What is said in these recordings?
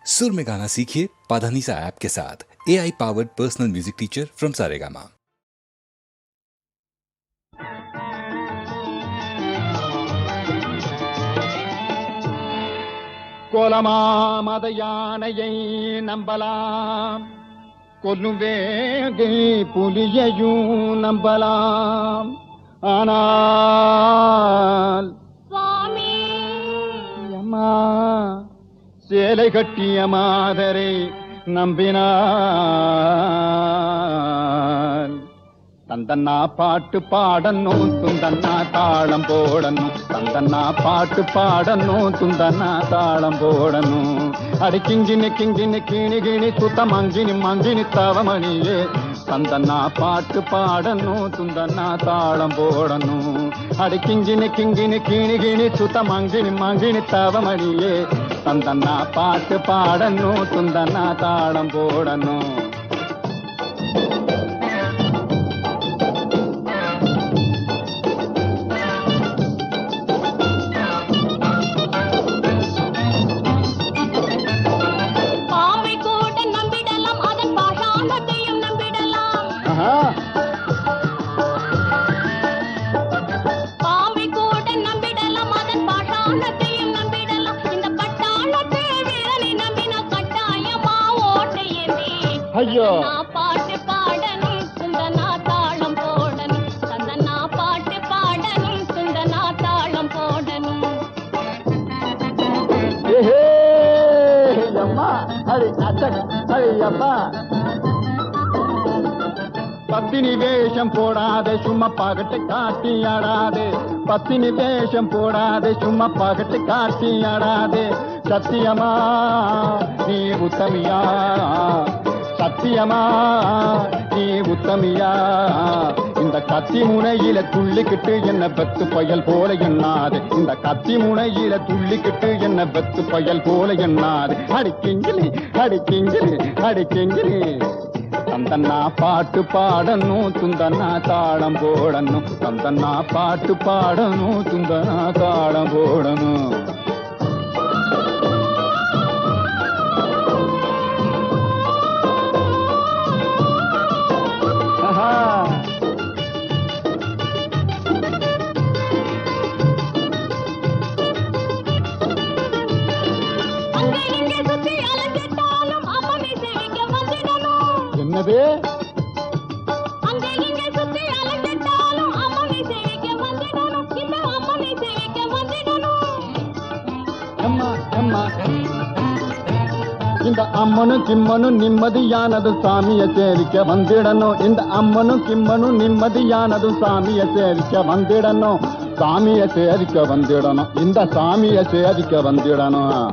सुर में गाना सीखिए पाधानीसा ऐप के साथ। AI powered personal music teacher from Saregama. கோலமாமத யானையை நம்பலாம், கொல்லும் வேங்கை புலியையும் நம்பலாம். ஆனால் சுவாமி அம்மா சேலை கட்டிய மாதரை நம்பினான். தந்தன்னா பாட்டு பாடணும், துந்தன்னா தாளம் போடணும். தந்தன்னா பாட்டு பாடணும், துந்தன்னா தாளம் போடணும். அடி கிங்கினி கிங்கினி கிணி கிணி சுத்த மங்கினி மங்கினி தவமணியே. தந்தன்னா பாட்டு பாடணும், துந்தன்னா தாளம் போடணும். அடி கிங்கினி கிங்கினி கிணி கிணி சுத்த மங்கினி மங்கினி தவமணியே. தந்தன்னா பாட்டு பாடணும், துந்தன்னா தாளம் போடணும். ஐயோ பாட்டு பாடணும், சுந்தனா தாளம் போடணும். சந்தனா பாட்டு பாடணும், சுந்தனா தாளம் போடணும். அம்மா அடி அச்சக் அடி அம்மா. பத்தினி வேஷம் போடாதே, சும்மா பகட்டு காட்டி ஆடாதே. பத்தினி வேஷம் போடாதே, சும்மா பகட்டு காட்டி ஆடாதே. சத்தியமா நீ உத்தமியா, சத்தியமா நீ உத்தமியா. இந்த கத்தி முனையில துள்ளிக்கிட்டு என்ன பெத்து பயல் போல எண்ணாது. இந்த கத்தி முனையில துள்ளிக்கிட்டு என்ன பெத்து பயல் போல எண்ணாது. அடிக்கிங்கிலி அடிக்கிங்கிலி அடிக்கிங்கிலி. தந்தன்னா பாட்டு பாடணும், துந்தன்னா தாளம் போடணும். தந்தன்னா பாட்டு பாடணும், துந்தன்னா தாளம் போடணும். என்னது அங்கே இங்கே சுத்தி அலைஞ்சிட்டாலும் அம்மனை சேவிக்க வந்திடணும். இந்த அம்மனை சேவிக்க வந்திடணும். அம்மா அம்மா. இந்த அம்மனும் கிம்மனும் நிம்மதியானது சாமிய சேவிக்க வந்திடணும். இந்த அம்மனும் கிம்மனும் நிம்மதியானது சாமிய சேவிக்க வந்திடணும். சாமிய சேவிக்க வந்திடணும். இந்த சாமிய சேவிக்க வந்திடணும்.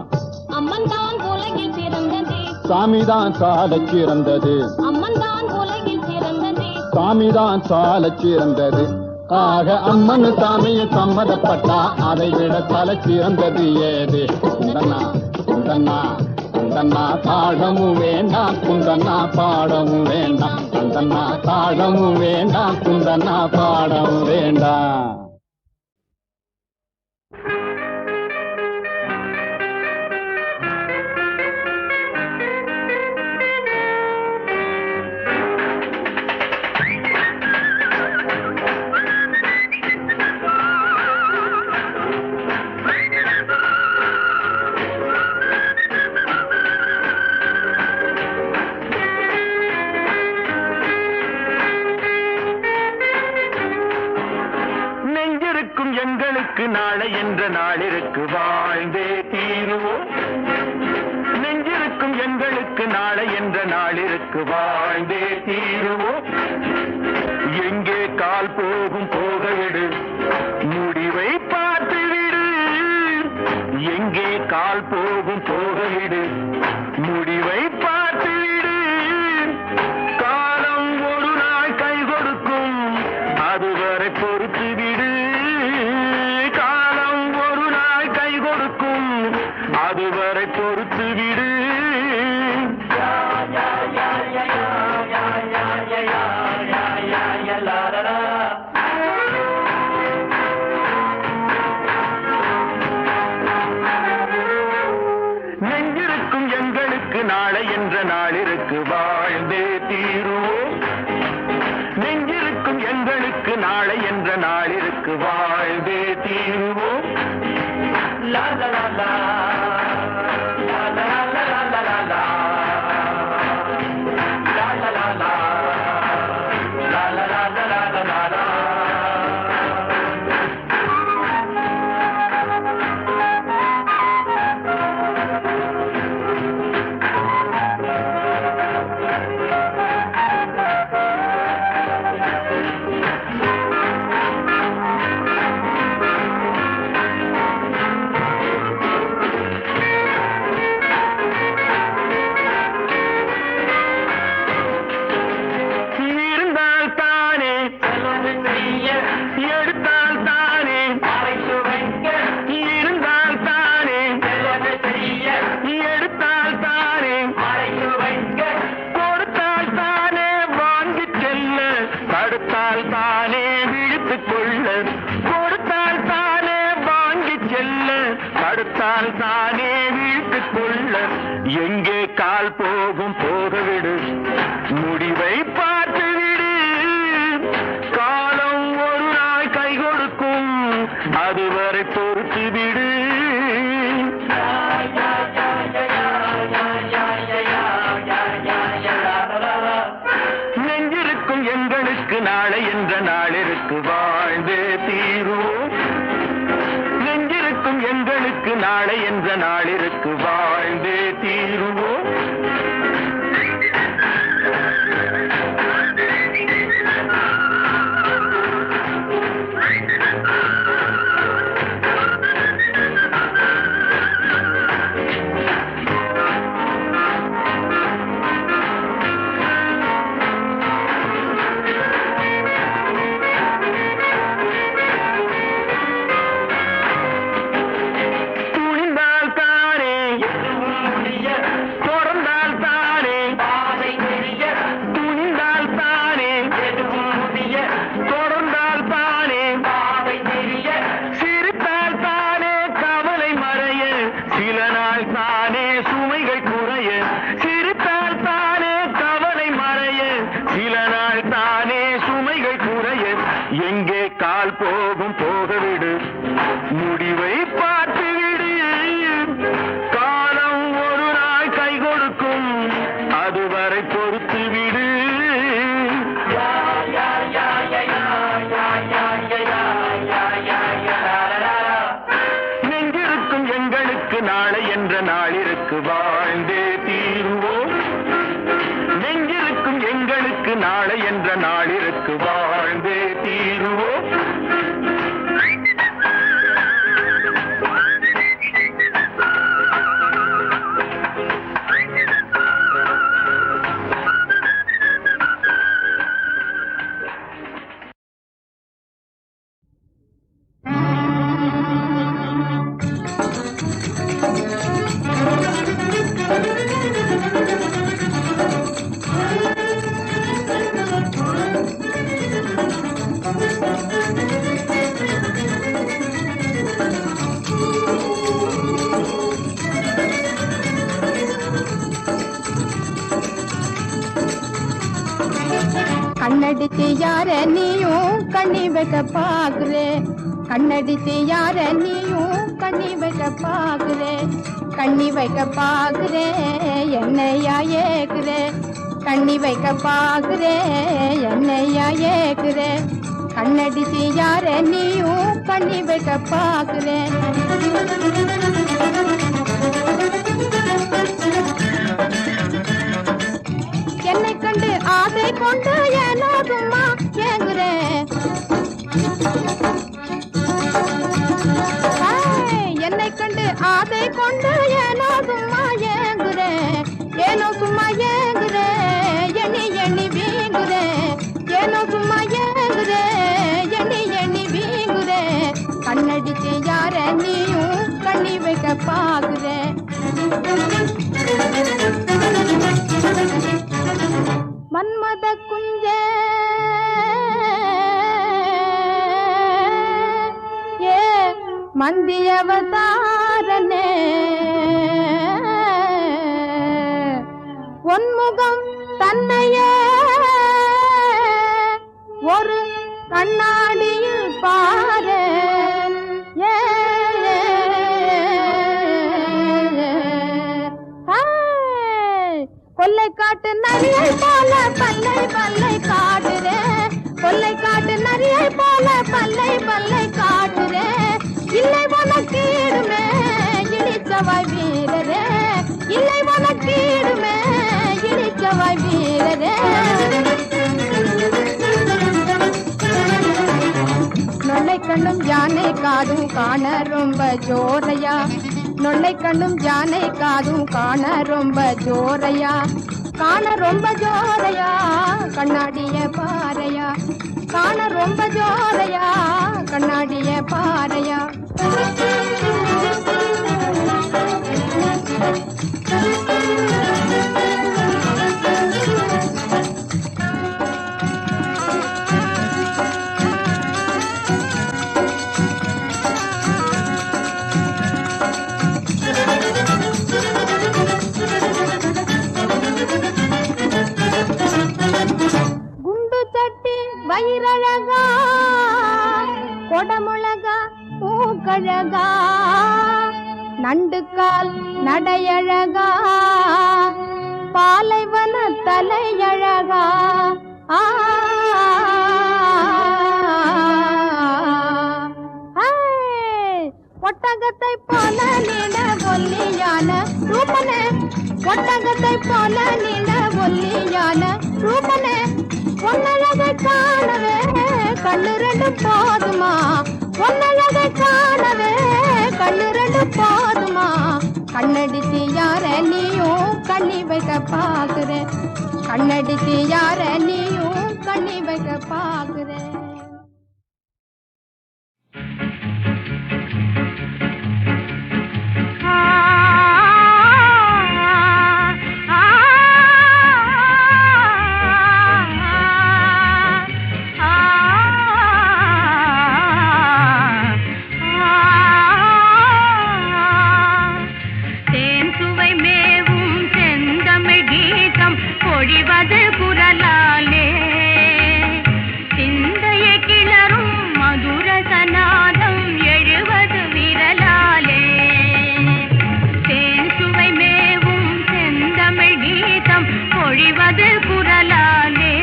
அம்மன் தான் உலகில் பிறந்தது, சாமிதான் சாலச் சிறந்தது. அம்மன் தான் உலகில் பிறந்தது. சாமிதான் சாலச் சிறந்தது. ஆக அம்மன் சாமிய சம்மதப்பட்டா அதை விட தலை சிறந்தது ஏது? குந்தன்னா குந்தன்னா குந்தன்னா தாழமும் வேண்டாம், குந்தன்னா பாடமும் வேண்டாம். குந்தன்னா தாழமும் வேண்டாம், குந்தன்னா பாடமும் வேண்டாம். எங்களுக்கு நாளை என்ற நாளிற்கு வாழ்ந்தே தீருவோம். நெஞ்சிருக்கும் எங்களுக்கு நாளை என்ற நாளிற்கு வாழ்ந்தே தீருவோம். எங்கே கால் போகும் போகவிடு, முடிவை பார்த்துவிடு. எங்கே கால் போகும் போகவிடு, முடிவை பார்த்துவிடு. காலம் ஒரு நாள் கை கொடுக்கும், அதுவரை பொறுத்து விடு. அதுவரை பொறுத்து விடு. நெஞ்சிருக்கும் எங்களுக்கு நாளை என்ற நாளிற்கு வாழ்ந்தே தீருவோம். நெஞ்சிருக்கும் எங்களுக்கு நாளை என்ற நாளிற்கு வாழ்ந்தே தீருவோம். லா லா லா லா. லா லா லா லா லா லா லா. லா லா லா லா. லா லா லா லா லா லா லா. தானே வீட்டுக் கொள்ள எங்கே கால் போகும் போகவிடு, முடிவை பார்த்து விடு. காலம் ஒரு நாள் கை கொடுக்கும், அதுவரை பொறுத்து விடு. நெஞ்சிருக்கும் எங்களுக்கு நாளை என்ற நாளிற்கு வாழ்ந்தே தீருவோம். நெஞ்சிருக்கும் எங்களுக்கு நாளை என்ற நாளிற்கு வாழ்ந்தே தீருவோம். எங்கே கால் போகும் போகவிடு, முடிவை பார்த்து விடு. காலம் ஒரு நாள் கை கொடுக்கும், அதுவரை பொறுத்து விடு. நெஞ்சிருக்கும் எங்களுக்கு நாளை என்ற நாளிற்கு வாழ்ந்தே தீருவோம். நெஞ்சிருக்கும் எங்களுக்கு நாளை என்ற நாளிற்கு வாழ்ந்தே தீருவோம். கண்ணடிச்சு யார நீயும் கண்ணி வைக்க பாக்குறே, கண்ணடிச்சு யார நீயும் கண்ணி வைக்க பாக்குறே, கண்ணி வைக்க பாக்குறே என்னையா ஏக்குறே, கண்ணி வைக்க பாக்குறே என்னையா ஏக்குறே, கண்ணடிச்சு யார நீயும் கண்ணி வைக்க பாக்குறே. என்னை கண்டு ஆசை கொண்டு ஏனோ சும்மா ஏங்குறேன், என்னை கண்டு ஆசை கொண்டு ஏனோ சும்மா ஏங்குறேன், ஏனோ சும்மா ஏங்குறேன், எண்ணி எண்ணி வீங்குறேன், ஏனோ சும்மா ஏங்குறேன், எண்ணி எண்ணி வீங்குறேன், கண்ணடிச்சு யார நீயும் கண்ணி வைக்க பாக்குறேன். மன்மத குஞ்ச ஏ மந்தியவதாரனே, முகம் தன்னையே ஒரு கண்ணாடியில் பாரு. ஏ, கொல்லை காட்டு நரியை போல பல்லை பல்லை காட்டுறே, கொல்லை காட்டு நரியை போல பல்லை பல்லை காட்டுறே. இல்லை உனக்கீடுமே இழிச்சவாய் வீரரே, இல்லை உனக்கீடுமே இழிச்சவாய் வீரரே. நொல்லை கண்ணும் யானை காதும் காண ரொம்ப ஜோரையா, நொல்லை கண்ணும் யானை காதும் காண ரொம்ப ஜோரையா, காண ரொம்ப ஜோரையா கண்ணாடிய பாறையா, காண ரொம்ப ஜோரையா கண்ணாடிய பாறையா. வயிறழகா கொடமுழகா பூக்கழகா, நண்டுக்கால் நடையழகா பாலைவன தலையழகா. ஒட்டகத்தை போல நீண்ட ஒல்லியான ரூபனே, ஒட்டகத்தை போல நீண்ட ஒல்லியான ரூபனே. பொன்னழகை காணவே கண்ணு ரெண்டு போதுமா, பொன்னழகை காணவே கண்ணு ரெண்டு போதுமா. கண்ணடிச்சு யார நீயும் கண்ணி வைக்க பாக்குறேன், கண்ணடிச்சு யார நீயும் கண்ணி வைக்க பாக்குறேன். பொழிவது குரலாலே சிந்தைய கிளறும் மதுர சநாதம் எழுவது விரலாலே. தேன் சுவை மேவும் செந்தமிழ் கீதம் பொழிவது குரலாலே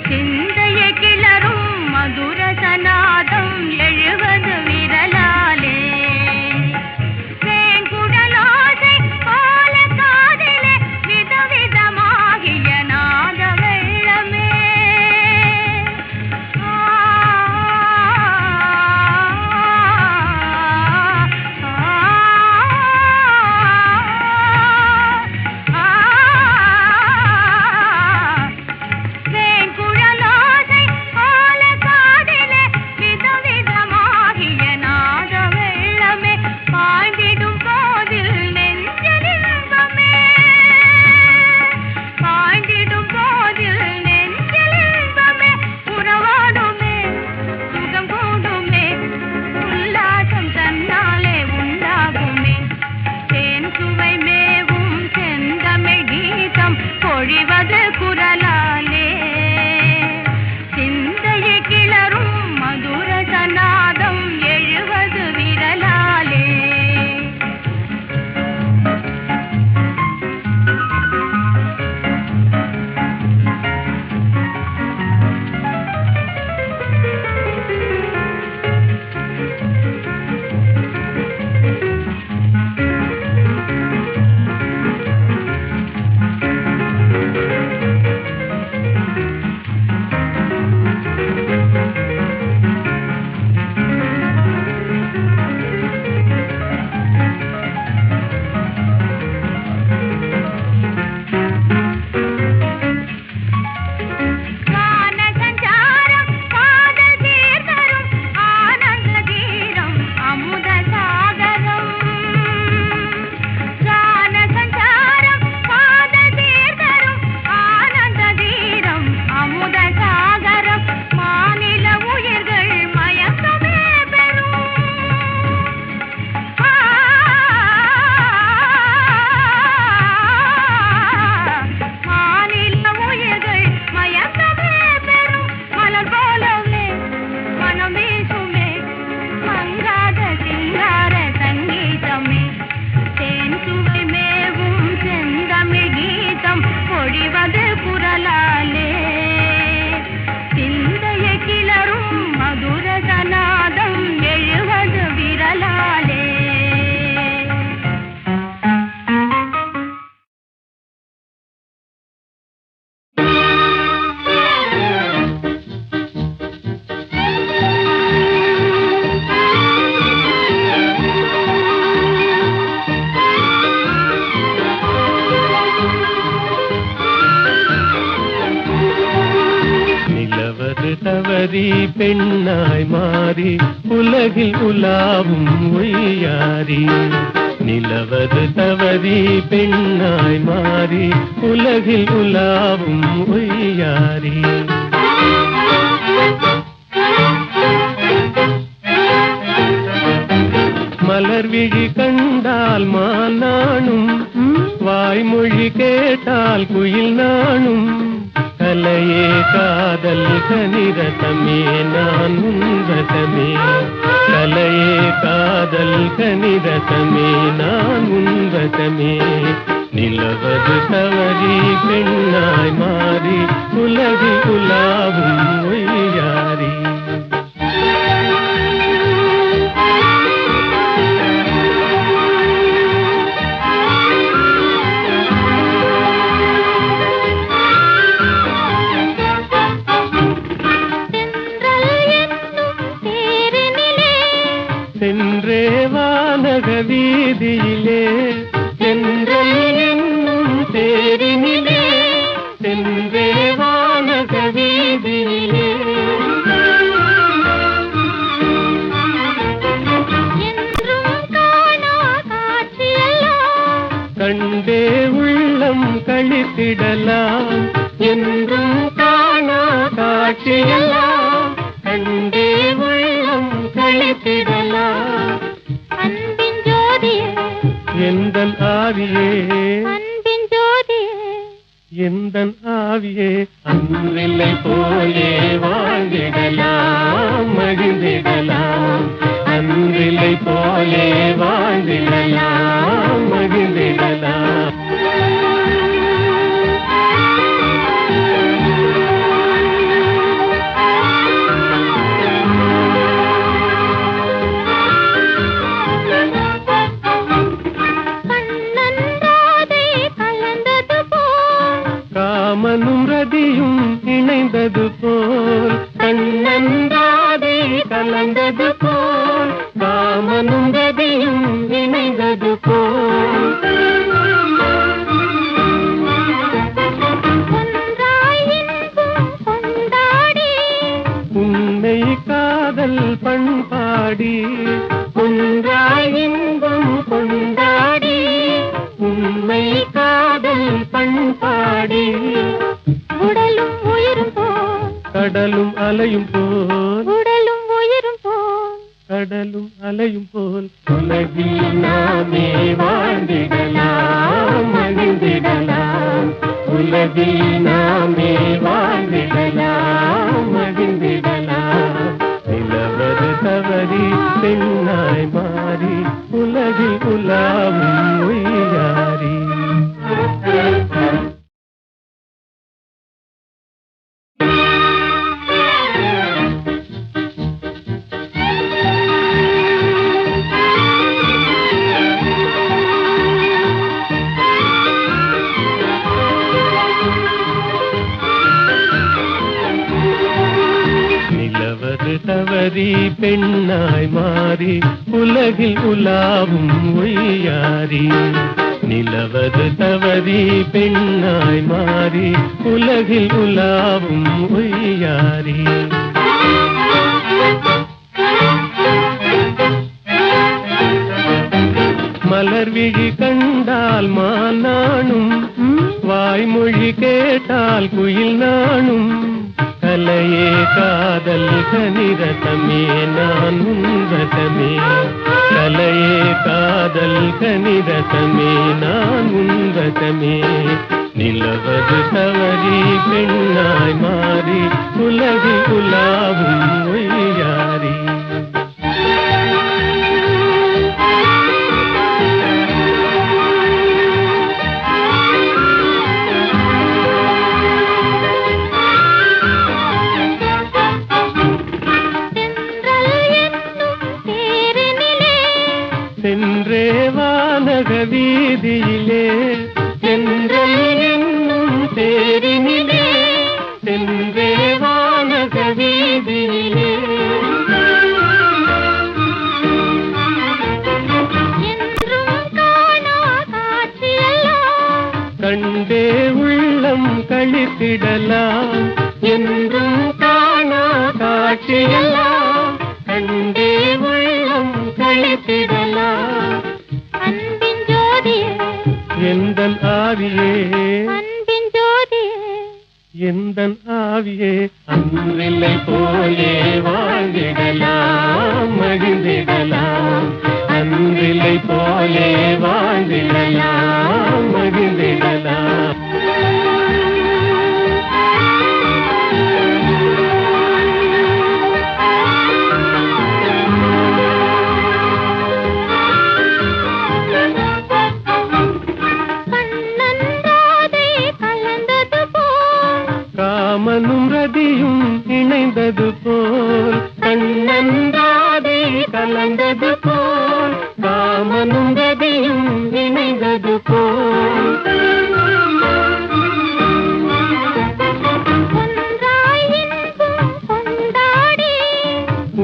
சிந்தைய கிளறும் மதுர சநாதம் எழுவது விரலாலே. பொழிவது குரலாலே சிந்தைய கிளறும் மதுர சநாதம் எழுவது விரலாலே. நிலவது தவறி பெண்ணாய் மாறி உலகில் உலாவும் ஒய்யாரி. நிலவது தவறி பெண்ணாய் மாறி உலகில் உலாவும் ஒய்யாரி. மலர்விழி கண்டால் மானானும் வாய்மொழி கேட்டால் குயில் நானும். கலையே காதல் கனிரதமே நான் உன்வசமே. கலையே காதல் கனிரதமே நான் உன்வசமே. நிலவது தவறி பெண்ணாய் மாறி உலகில் உலாவும் ஒய்யாரி. சென்றே வானக வீதியிலே சென்றல் என்னும் தேரினிலே. சென்றே வானக வீதியிலே கண்டே உள்ளம் கழித்திடலாம். என்றும் காணா காட்சியெல்லாம் கண்டே உள்ளம் கழித்திடலாம். அன்பின் ஜோதியே எந்தன் ஆவியே அன்பின் ஜோதியே எந்தன் ஆவியே. அன்றில்லை போலே வாழ்ந்திடலாம் மகிழ்ந்திடலாம். அன்றில்லை போலே வாழ்ந்திடலாம் மகிழ்ந்திடலாம். காமனும் ரதியும் இணைந்தது போல் கண்ணந்தாதை கலந்தது போல். காமனும் ரதியும் இணைந்தது போல் உன்னை காதல் பண்பாடி. ஒன்றாய் இன்பம் கொண்டாடி உண்மை காதல் பண்பாடி. உடலும் உயிரும் போல் கடலும் அலையும் போல் உடலும் உயிரும் போல் கடலும் அலையும் போல். உலகில் நாமே வாழ்ந்திடலாம் மகிழ்ந்திடலாம். உலகில் நாமே வாழ்ந்திடலாம் மகிழ்ந்திடலாம். நிலவது தவறி பெண்ணாய் மாறி உலகில் உலாவும் ஒய்யாரி. நிலவது தவறி பெண்ணாய் மாறி உலகில் உலாவும் ஒய்யாரி. நிலவது தவறி பெண்ணாய் மாறி உலகில் உலாவும் ஒய்யாரி. மலர்விழி கண்டால் மானானும் வாய்மொழி கேட்டால் குயில் நானும். கலையே காதல் கனிரதமே நான் உன்வசமே. கலையே காதல் கனிரதமே நான் உன்வசமே. நிலவது தவறி பெண்ணாய் மாறி உலகில் உலாவும் ஒய்யாரி. சென்றே வானக வீதியிலே சென்றல் என்னும் தேரினிலே. சென்றே வானக வீதியிலே கண்டே உள்ளம் கழித்திடலாம். என்றும் காண காணா காட்சியெல்லாம் கண்டே உள்ளம் கழித்திடலாம். அன்பின் ஜோதியே எந்தன் ஆவியே அன்பின் ஜோதியே எந்தன் ஆவியே அன்றில்லை போலே வாழ்ந்திடலாம் மகிழ்ந்திடலாம். அன்றில்லை போலே வாழ்ந்திடலாம் மகிழ்ந்திடலாம். காமனும் ரதியும் இணைந்தது போல் கண்ணன்றாதே கலந்தது போல் காமனும் ரதியும் இணைந்தது போல்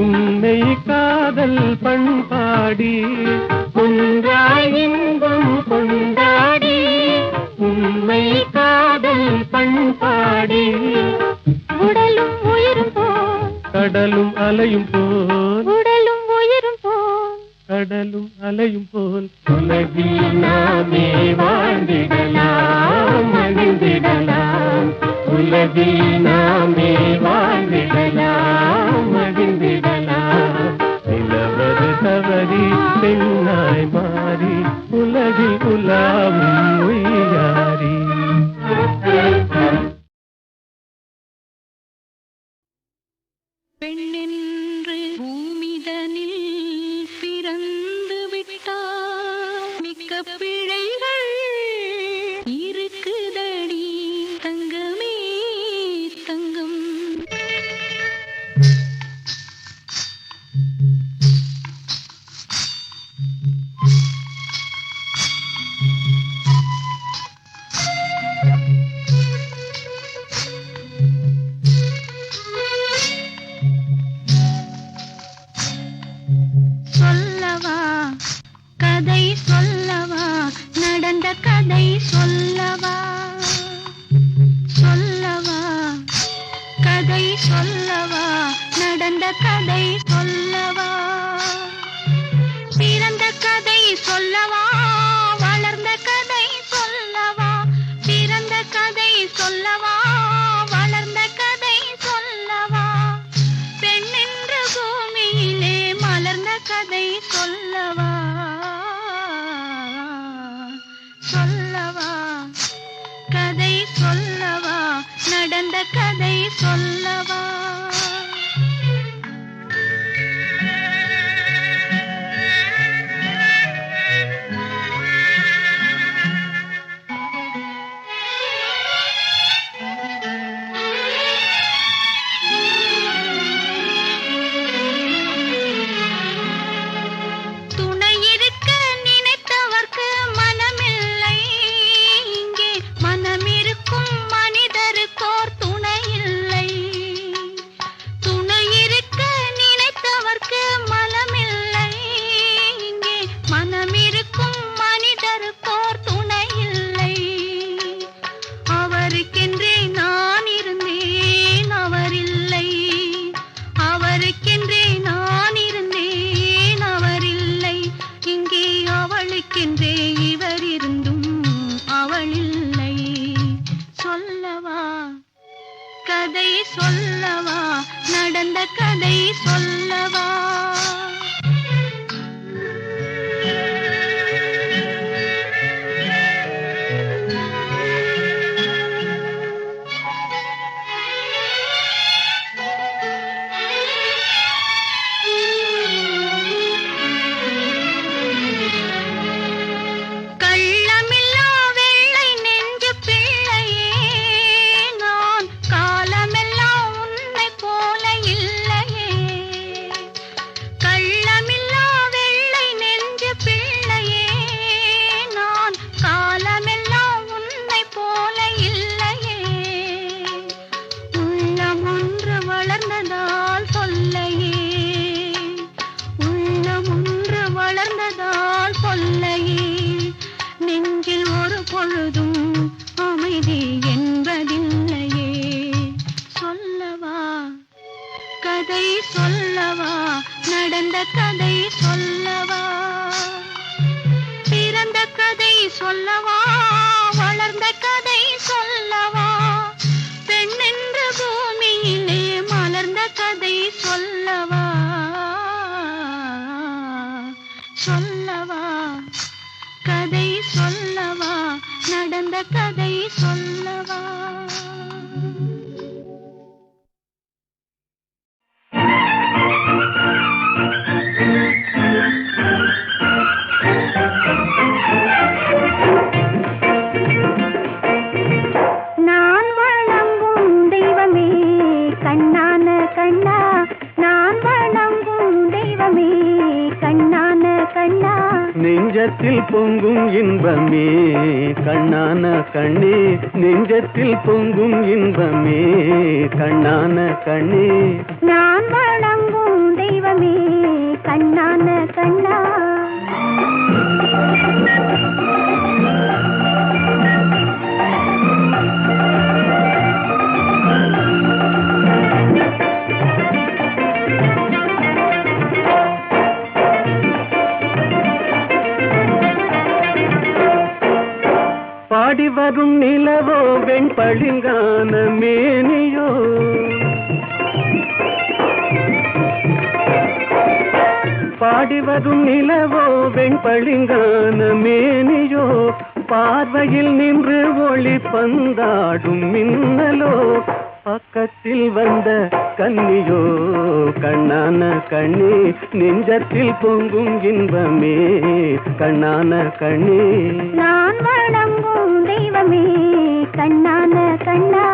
உன்னை காதல் பண்பாடி ஒன்றாய் இன்பம் கொண்டாடி உண்மை காதல் பண்பாடி உடலும் உயிரும் போல் கடலும் அலையும் போல் உடலும் உயிரும் போல் கடலும் அலையும் போல் உலகில் நாமே வாழ்ந்திடலாம் மகிழ்ந்திடலாம். உலகில் நாமே வாழ்ந்திடலாம் மகிழ்ந்திடலாம். நிலவது தவறி பெண்ணாய் மாறி உலகில் உலாவும் உய்யாரி. பெண்ணென்று பூமிதனில் பிறந்து விட்டால் மிக்க பிழைகள் இருக்குதடி தங்கமே தங்கம். சொல்லவா கதை சொல்லவா நடந்த கதை சொல்லவா சொல்லவா கதை சொல்லவா நடந்த கதை சொல்லவா பிறந்த கதை சொல்லவா வளர்ந்த கதை சொல்லவா பிறந்த கதை சொல்லவா வளர்ந்த கதை சொல்லவா பெண்ணென்ற பூமியிலே மலர்ந்த கதை சொல்லவா சொல்லவா கதை சொல்லவா நடந்த கதை சொல்லவா. துணை இருக்க நினைத்தவர்க்கு மனமில்லை இங்கே மனமிருக்கும் மனிதருக்கோர் துணை இல்லை. துணை இருக்க நினைத்தவர்க்கு மனமில்லை இங்கே மனமிருக்கும் மனிதருக்கோர் துணை இல்லை. அவருக்கென்றே நான் இருந்தேன் அவரில்லை அவருக்கென்றே நான் இருந்தேன் அவரில்லை இங்கே அவளுக்கென்றே இவர் இருந்தும் அவளில்லை. சொல்லவா கதை சொல்லவா நடந்த கதை சொல்லவா. கள்ளமில்லா வெள்ளை நெஞ்சு பிள்ளையே நான் காலமெல்லாம் உன்னை போல இல்லையே. கள்ளமில்லா வெள்ளை நெஞ்சு பிள்ளையே நான் காலமெல்லாம் உன்னை போல இல்லையே. உள்ளம் ஒன்று வளர்ந்ததால் சொல்லையே உள்ளம் ஒன்று வளர்ந்ததால் சொல்லையே நெஞ்சில் ஒரு பொழுதும் அமைதி என்பதில்லையே. சொல்லவா சொல்லவா நடந்த கதை சொல்லவா பிறந்த கதை சொல்லவா வளர்ந்த கதை சொல்லவா பெண்ணென்ற பூமியிலே மலர்ந்த கதை சொல்லவா சொல்லவா கதை சொல்லவா நடந்த கதை சொல்லவா நான் வணங்கும் தெய்வமே கண்ணான கண்ணா நான் வணங்கும் தெய்வமே கண்ணான கண்ணா நெஞ்சத்தில் பொங்கும் இன்பமே கண்ணான கண்ணே நெஞ்சத்தில் பொங்கும் இன்பமே கண்ணான கண்ணே நான் வணங்கும் தெய்வமே கண்ணான கண்ணா பாடி வரும் நிலவோ வெண்பளிங்கான மேனியோ பாடி வரும் நிலவோ வெண்பளிங்கான மேனியோ பார்வையில் நின்று ஒளி பந்தாடும் மின்னலோ பக்கத்தில் வந்த கன்னியோ கண்ணான கண்ணே நெஞ்சத்தில் பொங்கும் இன்பமே கண்ணான கண்ணே நான் வணங்கும் தெய்வமே கண்ணான கண்ணா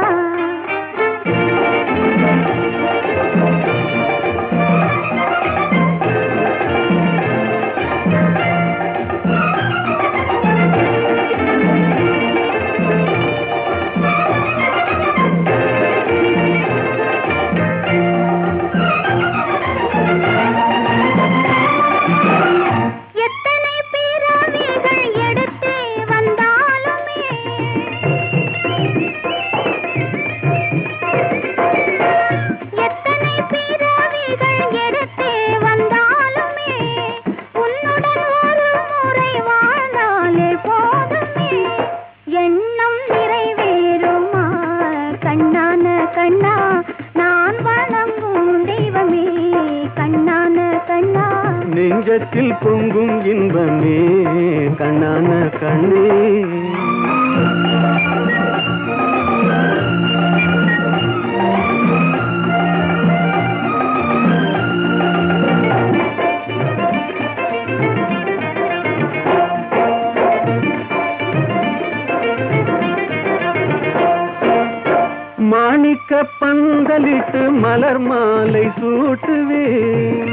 எத்தனை பிறவிகள் எடுத்து வந்தாலுமே எத்தனை பிறவிகள் எடுத்து வந்தாலுமே உன்னுடன் ஒரு முறை வாழ்ந்தாலே போதுமே எண்ணம் நிறைவேறுமா கண்ணான கண்ணா நான் வணங்கும் தெய்வமே கண்ணான கண்ணா நெஞ்சத்தில் பொங்கும் இன்பமே கண்ணான கண்ணே மாணிக்க பந்தலிட்டு மலர் மாலை சூட்டுவேன்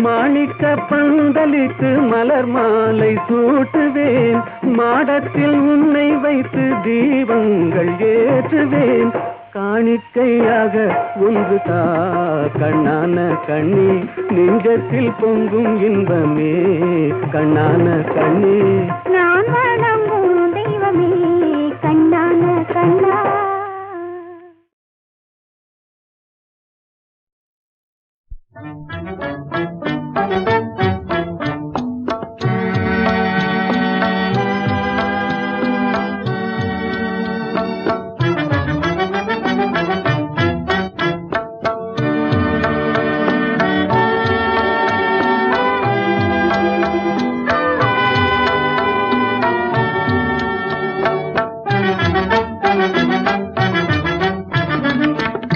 மாணிக்க பந்தலிட்டு மலர் மாலை சூட்டுவேன் மாடத்தில் உன்னை வைத்து தீபங்கள் ஏற்றுவேன் காணிக்கையாக ஒன்று தா கண்ணான கண்ணே நெஞ்சத்தில் பொங்கும் இன்பமே கண்ணான கண்ணே நான் வணங்கும் தெய்வமே கண்ணான கண்ணா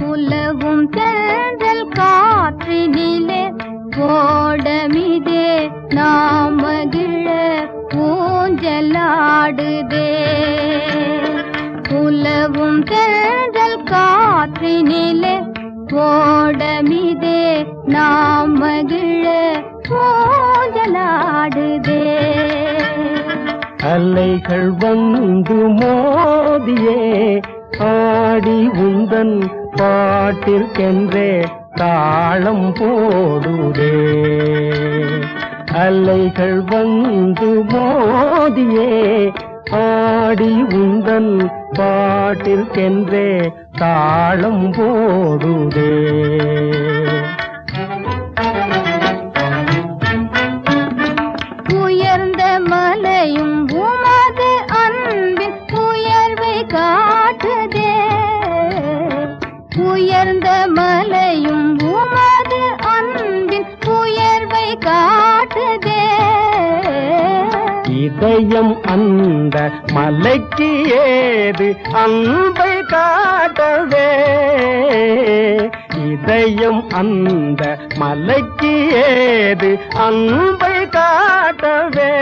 உலவும் தென்றல் காற்றினிலே ஓடமிதே நாம் மகிழ ஊஞ்சலாடுதே உலவும் தென்றல் காற்றினிலே ஓடமிதே நாம் மகிழ ஊஞ்சலாடுதே அலைகள் வந்து மோதியே ஆடி உந்தன் பாட்டிற்கென்றே தாளம் போடுதே அலைகள் வந்து மோதியே ஆடி உந்தன் பாட்டிற்கென்றே தாளம் போடுதே. உயர்ந்த மலையும் உமது அன்பின் உயர்வை காட்டுதே. உயர்ந்த மலையும் உமது அன்பின் உயர்வை காட்டுதே. இதயம் அந்த மலைக்கு ஏது அன்பை காட்டவே. இதயம் அந்த மலைக்கு ஏது அன்பை காட்டவே.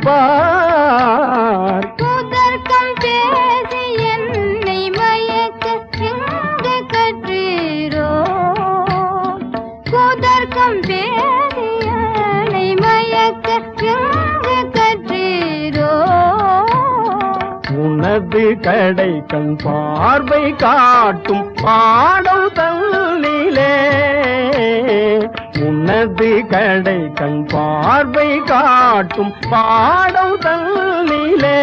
பார் புதர்க்கம் பேசி என்னை மயக்க எங்கு கற்றீரோ. புதர்க்கம் பேசி என்னை மயக்க எங்கு கற்றீரோ. உனது கடை கண் பார்வை காட்டும் பாடம் தள்ளிலே. உனது கடை கண் பார்வை காட்டும் பாடம் தள்ளிலே.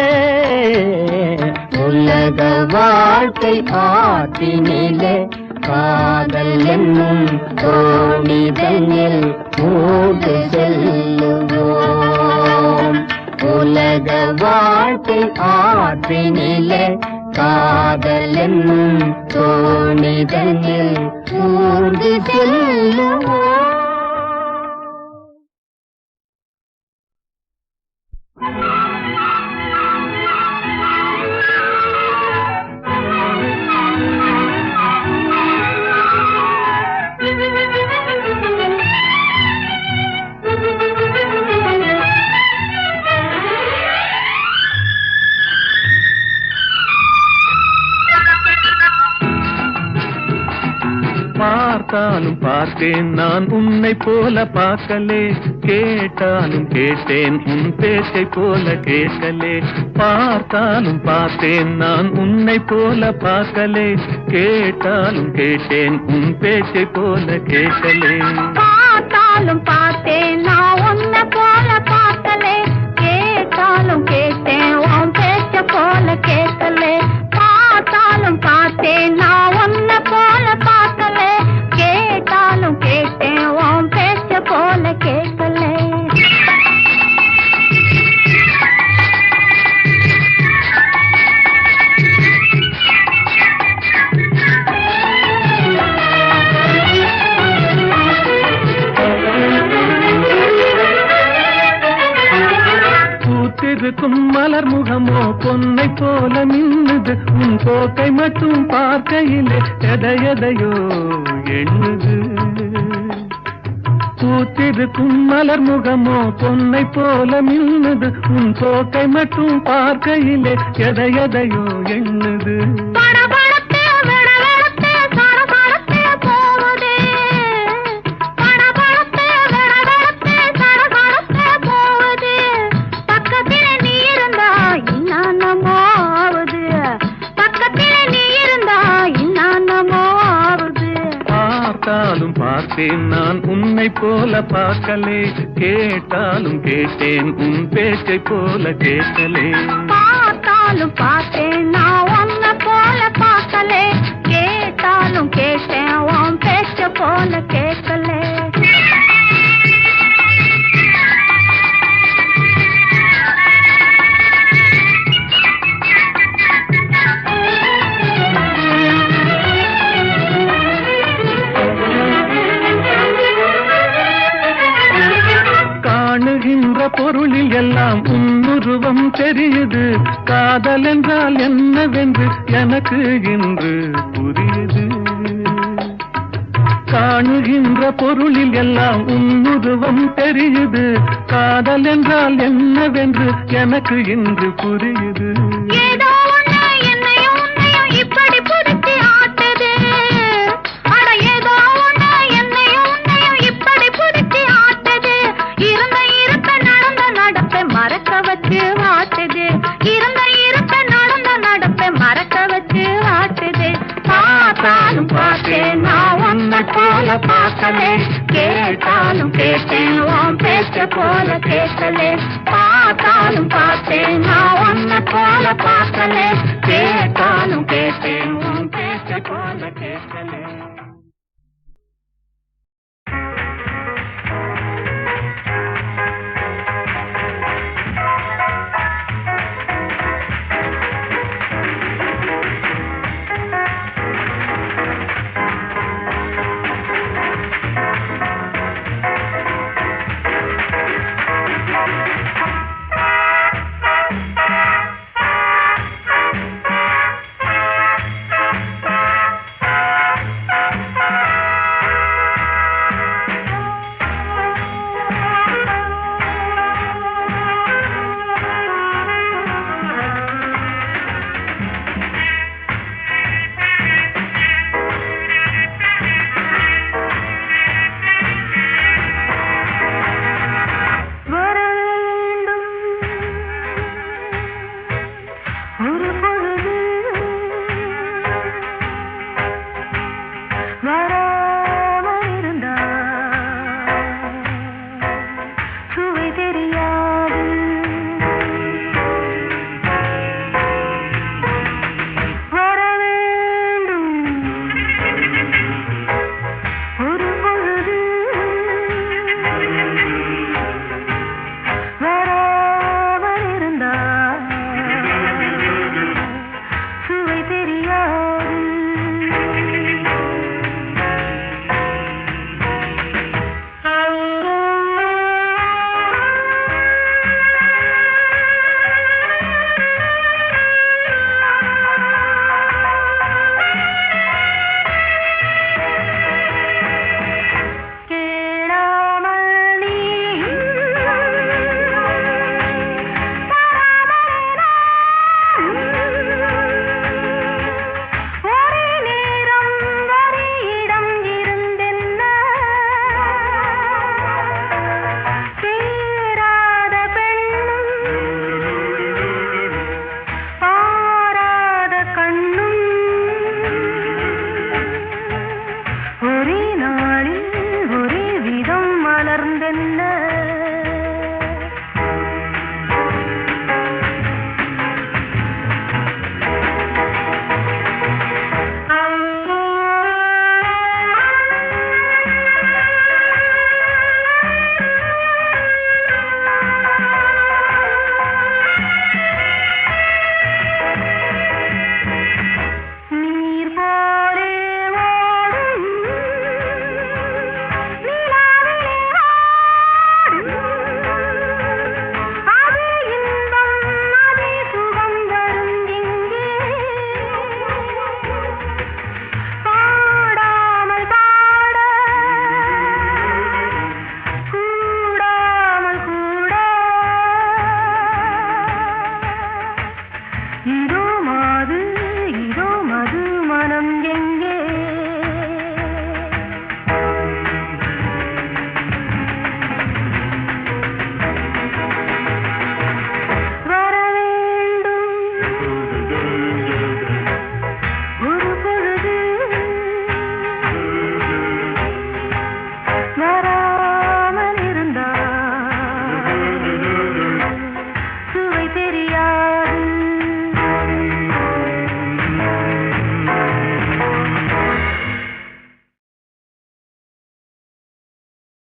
உலக வாழ்க்கை ஆற்றினிலே காதல் என்னும் தோணிதனில் மூடு செல்லுவோம். உலக வாழ்க்கை ஆற்றினிலே காதல் என்னும் தோணிதனில் மூடு செல்லுவோம். பார்த்தாலும் பார்த்தேன் நான் உன்னை போல பார்க்கலே. கேட்டாலும் கேட்டேன் உன் பேச்சை போல கேட்கலே. பார்த்தாலும் பார்த்தேன் நான் உன்னை போல பார்க்கலே. கேட்டாலும் கேட்டேன் உன் பேச்சை போல கேட்கலே. பார்த்தாலும் பார்த்தேன் நான் உன்னை போல பார்க்கலே. கேட்டாலும் கேட்டேன் உன் பேச்ச போல கேட்கலே. பார்த்தாலும் பார்த்தேன் நான் உன்னை போல பார்க்கலே. கேட்டாலும் கேட்டேன் உன் பேச்ச போல கேட்கலே. பூத்திருக்கும் மலர் முகமோ பொன்னை போல மின்னுது. உன் போக்கை மட்டும் பார்க்கையிலே எதையோ எண்ணுது. பூத்திருக்கும் மலர் முகமோ பொன்னை போல மின்னுது. உன் போக்கை மட்டும் பார்க்கையிலே எதையோ எண்ணுது. பார்த்தாலும் பார்த்தேன் நான் உன்னை போல பார்க்கலே. கேட்டாலும் கேட்டேன் உன் பேச்சை போல கேட்கலே. பார்த்தாலும் பார்த்தேன் நான் உன்னை போல பார்க்கலே. கேட்டாலும் கேட்டேன் உன் பேச்ச போல கேட்கலே. காணுகின்ற பொருளில் எல்லாம் உன்னுருவம் தெரியுது. காதல் என்றால் என்னவென்று எனக்கு இன்று புரியுது. காணுகின்ற பொருளில் எல்லாம் உன்னுருவம் தெரியுது. காதல் என்றால் என்னவென்று எனக்கு இன்று புரியுது. ஏதோ ஒண்ணு என்னையும் உன்னையும் இப்படி புடிச்சு ஆட்டுது. அட ஏதோ ஒண்ணு என்னையும் உன்னையும் இப்படி புடிச்சு ஆட்டுது. இருக்க நடந்த நடப்பை மறக்க வச்சு வாட்டுது. இருக்க நடந்த நடப்பை மறக்க வச்சு வாட்டுது. பார்த்தாலும் பார்த்தேன் நான் உன்னை போல பார்க்கலே. கேட்டாலும் கேட்டேன் உன் பேச்ச போல கேட்கலே. பார்த்தாலும் பார்த்தேன் நான் உன்னை போல பார்க்கலே. கேட்டாலும் கேட்டேன் உன் பேச்ச போல கேட்கலே.